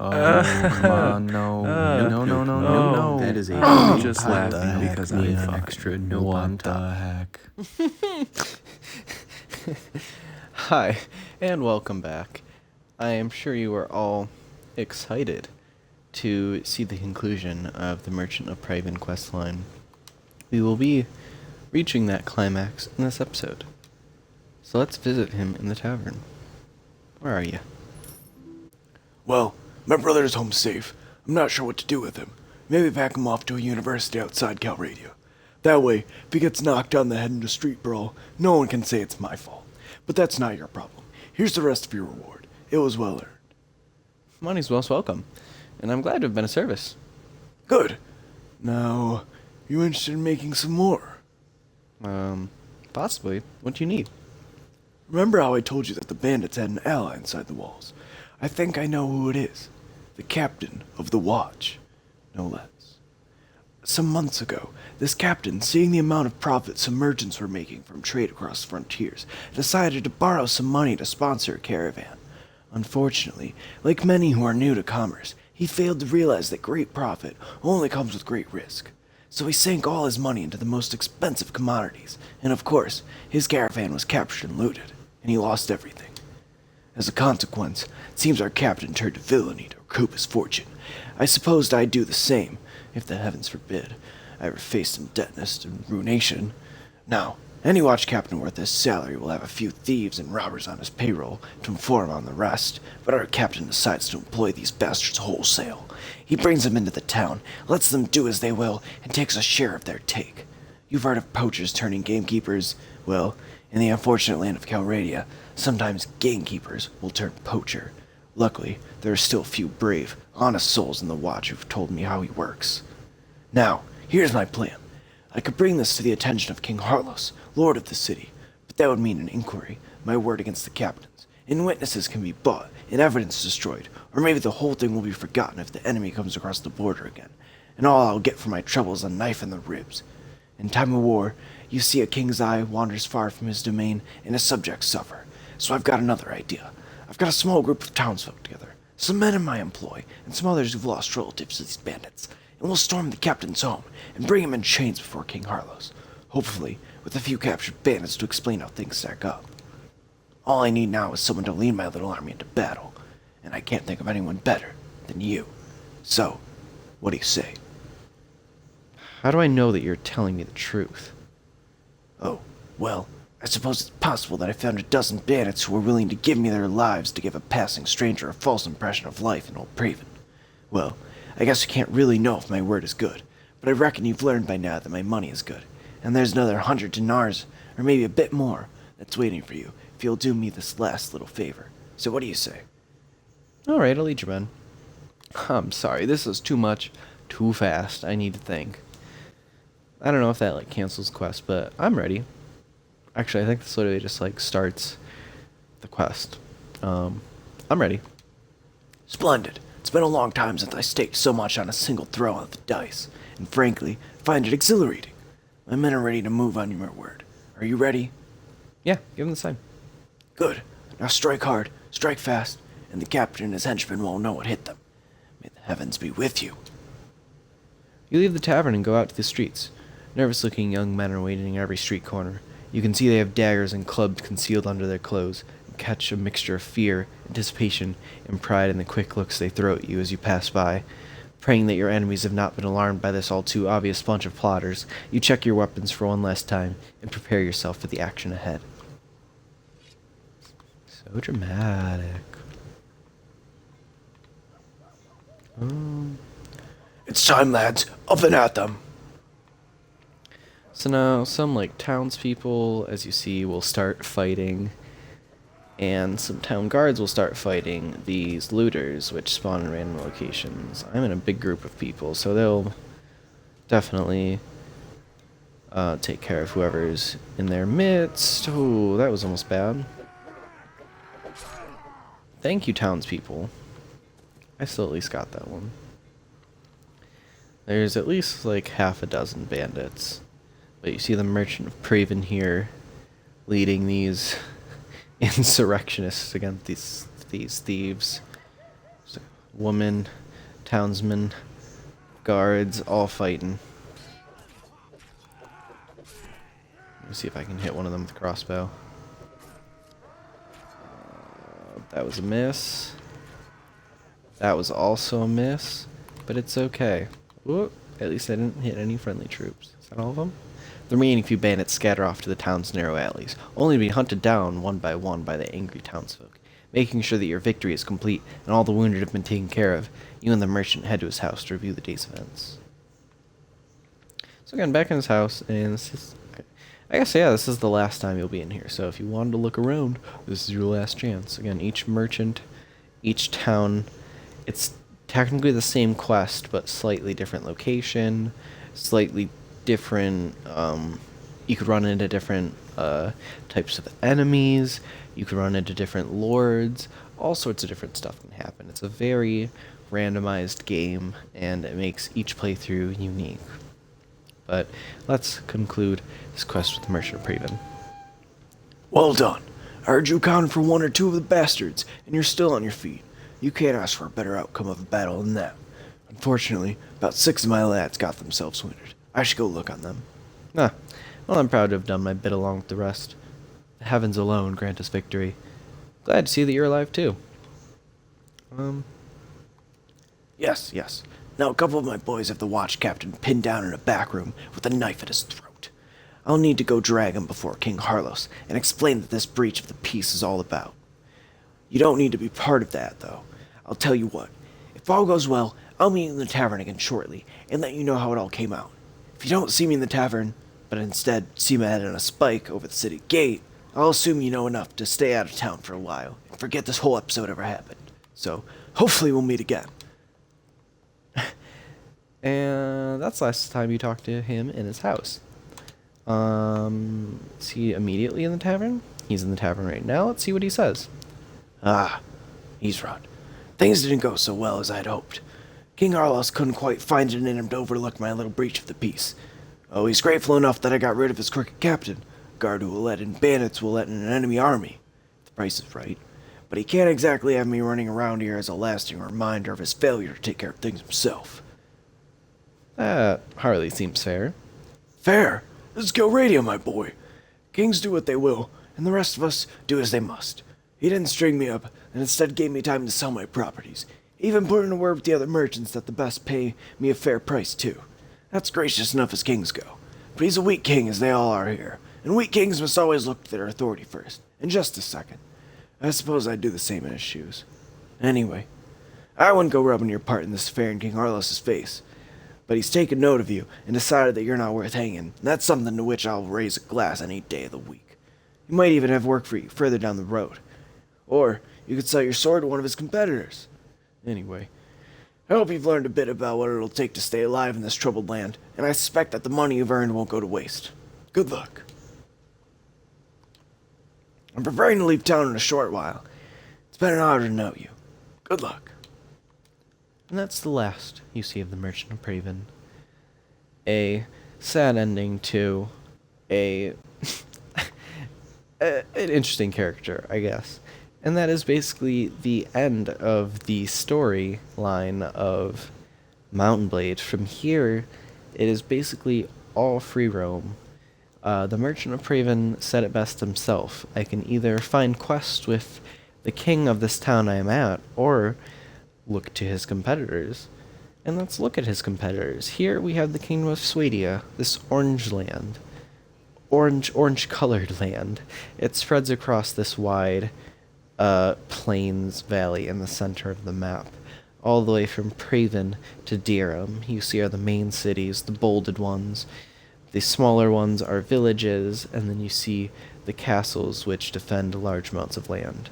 Oh, come on, no. That is a I'm big just pot. laughing because I an fucking extra know nope on on top. heck. Hi, and welcome back. I am sure you are all excited to see the conclusion of the Merchant of Praven questline. We will be reaching that climax in this episode. So let's visit him in the tavern. Where are you? Well, my brother is home safe. I'm not sure what to do with him. Maybe pack him off to a university outside Calradia. That way, if he gets knocked on the head in a street brawl, no one can say it's my fault. But that's not your problem. Here's the rest of your reward. It was well earned. Money's most welcome, and I'm glad to have been of service. Good. Now, you interested in making some more? Possibly. What do you need? Remember how I told you that the bandits had an ally inside the walls? I think I know who it is. The captain of the watch. No less. Some months ago, this captain, seeing the amount of profit some merchants were making from trade across the frontiers, decided to borrow some money to sponsor a caravan. Unfortunately, like many who are new to commerce, he failed to realize that great profit only comes with great risk. So he sank all his money into the most expensive commodities, and of course, his caravan was captured and looted, and he lost everything. As a consequence, it seems our captain turned to villainy to recoup his fortune. I supposed I'd do the same, if the heavens forbid I ever faced indebtedness and ruination. Now, any watch captain worth his salary will have a few thieves and robbers on his payroll to inform on the rest, but our captain decides to employ these bastards wholesale. He brings them into the town, lets them do as they will, and takes a share of their take. You've heard of poachers turning gamekeepers? Well, in the unfortunate land of Calradia, sometimes gamekeepers will turn poacher. Luckily, there are still a few brave, honest souls in the watch who've told me how he works. Now, here's my plan. I could bring this to the attention of King Harlos, lord of the city, but that would mean an inquiry, my word against the captains, and witnesses can be bought, and evidence destroyed, or maybe the whole thing will be forgotten if the enemy comes across the border again, and all I'll get for my trouble is a knife in the ribs. In time of war, you see a king's eye wanders far from his domain, and his subjects suffer. So I've got another idea. I've got a small group of townsfolk together, some men in my employ, and some others who've lost relatives to these bandits, and we'll storm the captain's home and bring him in chains before King Harlos, hopefully with a few captured bandits to explain how things stack up. All I need now is someone to lead my little army into battle, and I can't think of anyone better than you. So, what do you say? How do I know that you're telling me the truth? Oh, well, I suppose it's possible that I found a dozen bandits who were willing to give me their lives to give a passing stranger a false impression of life in old Praven. Well, I guess you can't really know if my word is good, but I reckon you've learned by now that my money is good, and there's another 100 dinars, or maybe a bit more, that's waiting for you if you'll do me this last little favor. So what do you say? Alright, I'll lead you, man. I'm sorry, this is too much, too fast. I need to think. I don't know if that, cancels the quest, but I'm ready. Actually, I think this literally just, starts the quest. I'm ready. Splendid. It's been a long time since I staked so much on a single throw of the dice, and frankly, find it exhilarating. My men are ready to move on your word. Are you ready? Yeah, give him the sign. Good. Now strike hard, strike fast, and the captain and his henchmen won't know what hit them. May the heavens be with you. You leave the tavern and go out to the streets. Nervous-looking young men are waiting at every street corner. You can see they have daggers and clubs concealed under their clothes, and catch a mixture of fear, anticipation, and pride in the quick looks they throw at you as you pass by. Praying that your enemies have not been alarmed by this all-too-obvious bunch of plotters, you check your weapons for one last time and prepare yourself for the action ahead. So dramatic. It's time, lads. Up and at them. So now, some, townspeople, as you see, will start fighting, and some town guards will start fighting these looters, which spawn in random locations. I'm in a big group of people, so they'll definitely take care of whoever's in their midst. Oh, that was almost bad. Thank you, townspeople. I still at least got that one. There's at least, half a dozen bandits. But you see the Merchant of Praven here leading these insurrectionists against these thieves. So woman, townsmen, guards, all fighting. Let me see if I can hit one of them with a crossbow. That was a miss. That was also a miss, but it's okay. Whoop, at least I didn't hit any friendly troops. Is that all of them? The remaining few bandits scatter off to the town's narrow alleys, only to be hunted down one by the angry townsfolk. Making sure that your victory is complete and all the wounded have been taken care of, you and the merchant head to his house to review the day's events. So again, back in his house, and this is, I guess, yeah, this is the last time you'll be in here. So if you wanted to look around, this is your last chance. Again, each merchant, each town, it's technically the same quest, but slightly different location, slightly different, you could run into different types of enemies, you could run into different lords, all sorts of different stuff can happen. It's a very randomized game, and it makes each playthrough unique. But let's conclude this quest with the Merchant of Praven. Well done. I heard you accounted for one or two of the bastards, and you're still on your feet. You can't ask for a better outcome of a battle than that. Unfortunately, about 6 of my lads got themselves wounded. I should go look on them. Ah, well, I'm proud to have done my bit along with the rest. The heavens alone grant us victory. Glad to see that you're alive, too. Yes, yes. Now a couple of my boys have the watch captain pinned down in a back room with a knife at his throat. I'll need to go drag him before King Harlos and explain that this breach of the peace is all about. You don't need to be part of that, though. I'll tell you what. If all goes well, I'll meet you in the tavern again shortly and let you know how it all came out. If you don't see me in the tavern, but instead see my head on a spike over the city gate, I'll assume you know enough to stay out of town for a while and forget this whole episode ever happened. So, hopefully we'll meet again. And that's the last time you talked to him in his house. Is he immediately in the tavern? He's in the tavern right now. Let's see what he says. Ah, he's right. Things didn't go so well as I'd hoped. King Harlos couldn't quite find it in him to overlook my little breach of the peace. Oh, he's grateful enough that I got rid of his crooked captain. A guard who will let in bandits will let in an enemy army. The price is right. But he can't exactly have me running around here as a lasting reminder of his failure to take care of things himself. That hardly seems fair. Fair? This is Go Radio, my boy. Kings do what they will, and the rest of us do as they must. He didn't string me up, and instead gave me time to sell my properties. He even put in a word with the other merchants that the best pay me a fair price, too. That's gracious enough as kings go. But he's a weak king, as they all are here, and weak kings must always look to their authority first. In just a second. I suppose I'd do the same in his shoes. Anyway, I wouldn't go rubbing your part in this affair in King Harlos's face. But he's taken note of you and decided that you're not worth hanging, and that's something to which I'll raise a glass any day of the week. He might even have work for you further down the road. Or you could sell your sword to one of his competitors. Anyway, I hope you've learned a bit about what it'll take to stay alive in this troubled land, and I suspect that the money you've earned won't go to waste. Good luck. I'm preparing to leave town in a short while. It's been an honor to know you. Good luck. And that's the last you see of the Merchant of Praven. A sad ending to an interesting character, I guess. And that is basically the end of the storyline of Mountain Blade. From here, it is basically all free roam. The Merchant of Praven said it best himself. I can either find quests with the king of this town I am at, or look to his competitors. And let's look at his competitors. Here we have the Kingdom of Swadia, this orange land. Orange-colored land. It spreads across this wide plains valley in the center of the map, all the way from Praven to Dirham. You see are the main cities, the bolded ones. The smaller ones are villages, and then you see the castles which defend large amounts of land.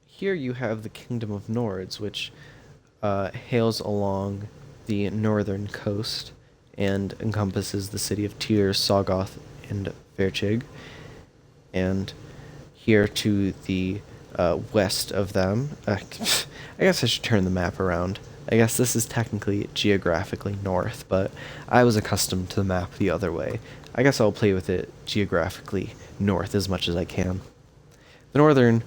Here you have the Kingdom of Nords, which hails along the northern coast and encompasses the city of Tyr, Soggoth, and Verchig. And here to the west of them, I guess I should turn the map around. I guess this is technically geographically north, but I was accustomed to the map the other way. I guess I'll play with it geographically north as much as I can. The northern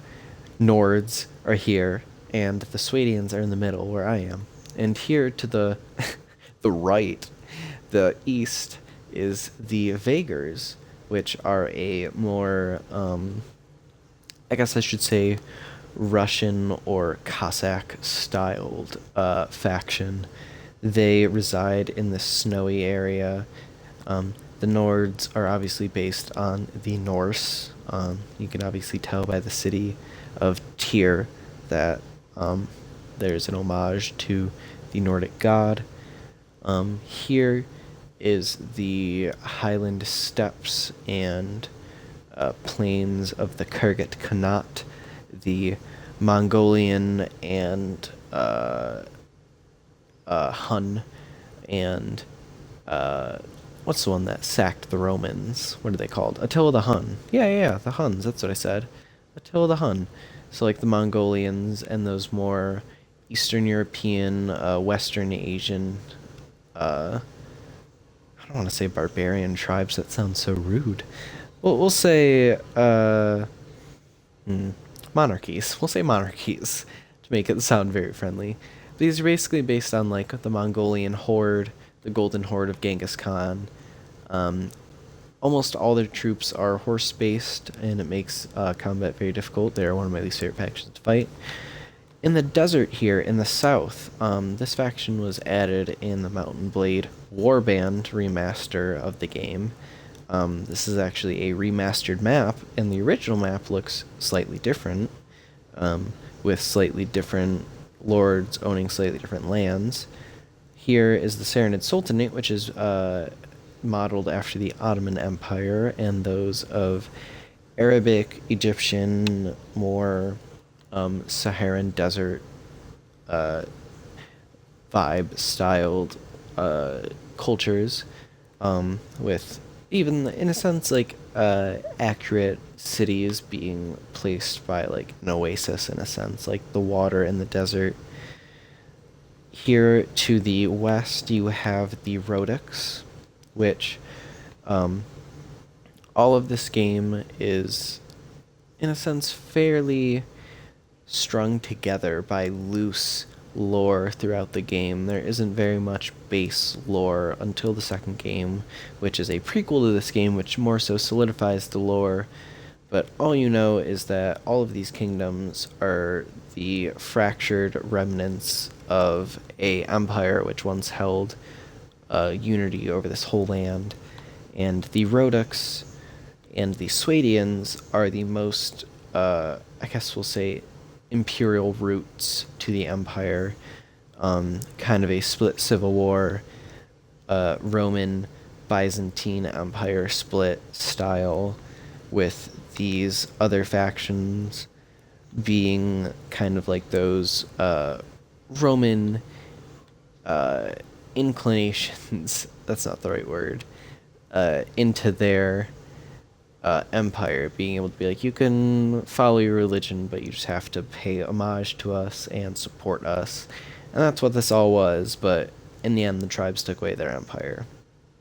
Nords are here, and the Swadians are in the middle, where I am. And here to the the right, the east, is the Vagers, which are a more, I guess I should say, Russian or Cossack-styled faction. They reside in the snowy area. The Nords are obviously based on the Norse. You can obviously tell by the city of Tyr that there's an homage to the Nordic god. Here is the highland steppes and plains of the Kurgat Khanat, the Mongolian and Hun, and what's the one that sacked the Romans? What are they called? Attila the Hun. Yeah, the Huns. That's what I said. Attila the Hun. So like the Mongolians and those more Eastern European, Western Asian, I don't want to say barbarian tribes. That sounds so rude. Well, we'll say monarchies. We'll say monarchies to make it sound very friendly. These are basically based on like the Mongolian horde, the Golden Horde of Genghis Khan. Almost all their troops are horse-based, and it makes combat very difficult. They're one of my least favorite factions to fight. In the desert here, in the south, this faction was added in the Mountain Blade Warband remaster of the game. This is actually a remastered map, and the original map looks slightly different, with slightly different lords owning slightly different lands. Here is the Saranid Sultanate, which is modeled after the Ottoman Empire and those of Arabic, Egyptian, more Saharan desert vibe-styled cultures, with even, in a sense, like accurate cities being placed by like an oasis, in a sense, like the water in the desert. Here to the west, you have the Rhodoks, which all of this game is, in a sense, fairly strung together by loose lore throughout the game. There isn't very much base lore until the second game, which is a prequel to this game, which more so solidifies the lore. But all you know is that all of these kingdoms are the fractured remnants of a empire which once held unity over this whole land. And the Rhodoks and the Swadians are the most, I guess we'll say, imperial roots to the empire. Kind of a split civil war, Roman Byzantine Empire split style, with these other factions being kind of like those Roman inclinations, that's not the right word, into their empire, being able to be like, you can follow your religion, but you just have to pay homage to us and support us. And that's what this all was, but in the end, the tribes took away their empire.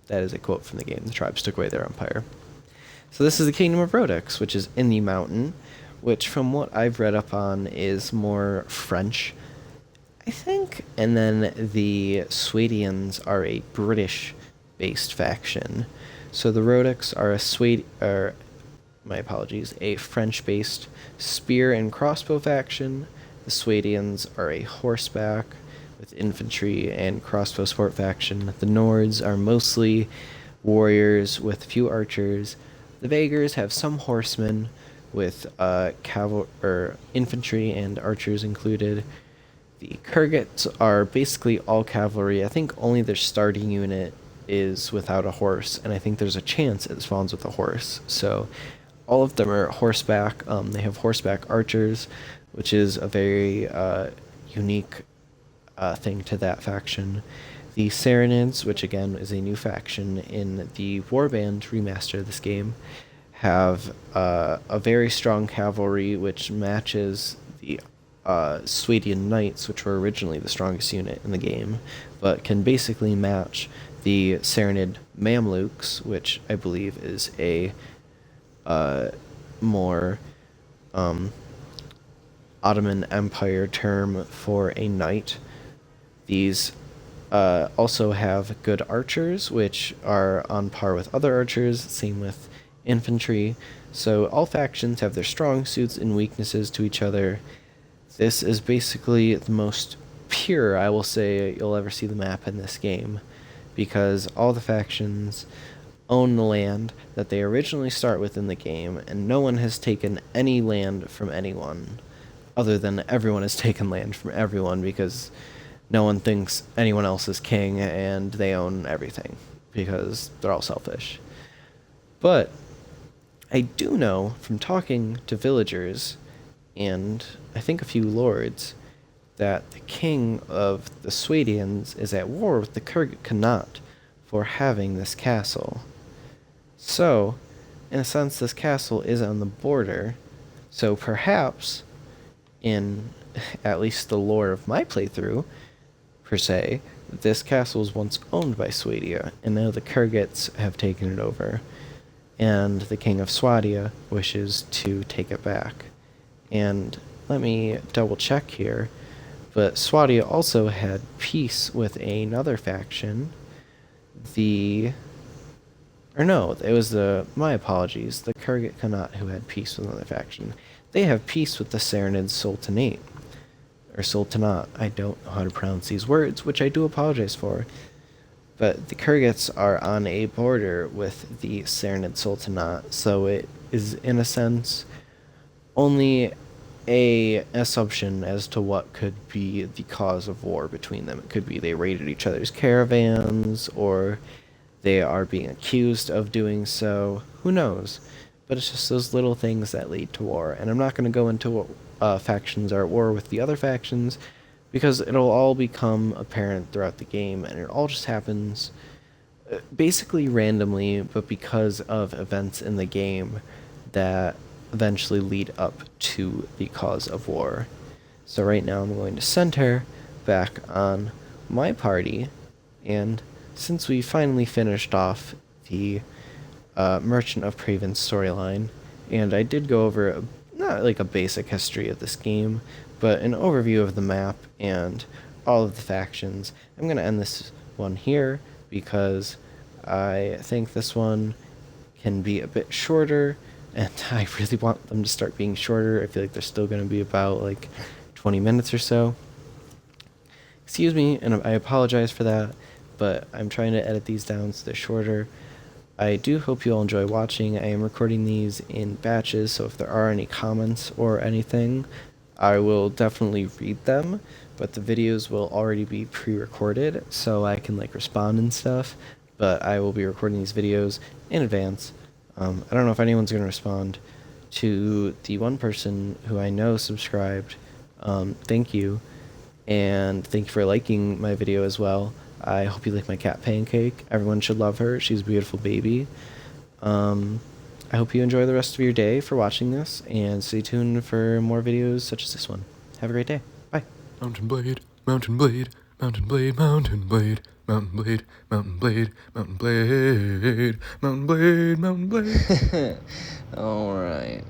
That is a quote from the game. The tribes took away their empire. So this is the Kingdom of Rhodoks, which is in the mountain, which from what I've read up on is more French, I think. And then the Swadians are a British-based faction. So the Rhodoks are a French-based spear and crossbow faction. The Swadians are a horseback with infantry and crossbow support faction. The Nords are mostly warriors with few archers. The Vagers have some horsemen with infantry and archers included. The Kurgats are basically all cavalry. I think only their starting unit is without a horse, and I think there's a chance it spawns with a horse. So all of them are horseback. They have horseback archers, which is a very unique thing to that faction. The Saranids, which again is a new faction in the Warband remaster of this game, have a very strong cavalry, which matches the Swadian Knights, which were originally the strongest unit in the game, but can basically match the Saranid Mamluks, which I believe is a more Ottoman Empire term for a knight. These also have good archers, which are on par with other archers, same with infantry. So all factions have their strong suits and weaknesses to each other. This is basically the most pure, I will say, you'll ever see the map in this game, because all the factions own the land that they originally start with in the game, and no one has taken any land from anyone, other than everyone has taken land from everyone, because no one thinks anyone else is king, and they own everything, because they're all selfish. But I do know from talking to villagers, and I think a few lords, that the king of the Swadians is at war with the Khanate for having this castle. So, in a sense, this castle is on the border, so perhaps, in at least the lore of my playthrough, per se, this castle was once owned by Swadia, and now the Khergits have taken it over, and the king of Swadia wishes to take it back. And let me double check here, but Swadia also had peace with another faction, my apologies, the Khergit Khanate who had peace with another faction. They have peace with the Saranid Sultanate, or Sultanate. I don't know how to pronounce these words, which I do apologize for. But the Khergits are on a border with the Saranid Sultanate, so it is, in a sense, only an assumption as to what could be the cause of war between them. It could be they raided each other's caravans, or they are being accused of doing so. Who knows? But it's just those little things that lead to war. And I'm not going to go into what factions are at war with the other factions, because it'll all become apparent throughout the game, and it all just happens basically randomly, but because of events in the game that eventually lead up to the cause of war. So right now I'm going to center back on my party, and since we finally finished off the Merchant of Praven storyline, and I did go over not like a basic history of this game, but an overview of the map and all of the factions, I'm going to end this one here because I think this one can be a bit shorter, and I really want them to start being shorter. I feel like they're still going to be about like 20 minutes or so. Excuse me, and I apologize for that, but I'm trying to edit these down so they're shorter. I do hope you all enjoy watching. I am recording these in batches, so if there are any comments or anything, I will definitely read them, but the videos will already be pre-recorded, so I can like respond and stuff, but I will be recording these videos in advance. I don't know if anyone's going to respond to the one person who I know subscribed. Thank you, and thank you for liking my video as well. I hope you like my cat Pancake. Everyone should love her. She's a beautiful baby. I hope you enjoy the rest of your day for watching this, and stay tuned for more videos such as this one. Have a great day. Bye. Mountain blade, mountain blade, mountain blade, mountain blade, mountain blade, mountain blade, mountain blade, mountain blade, mountain blade. All right.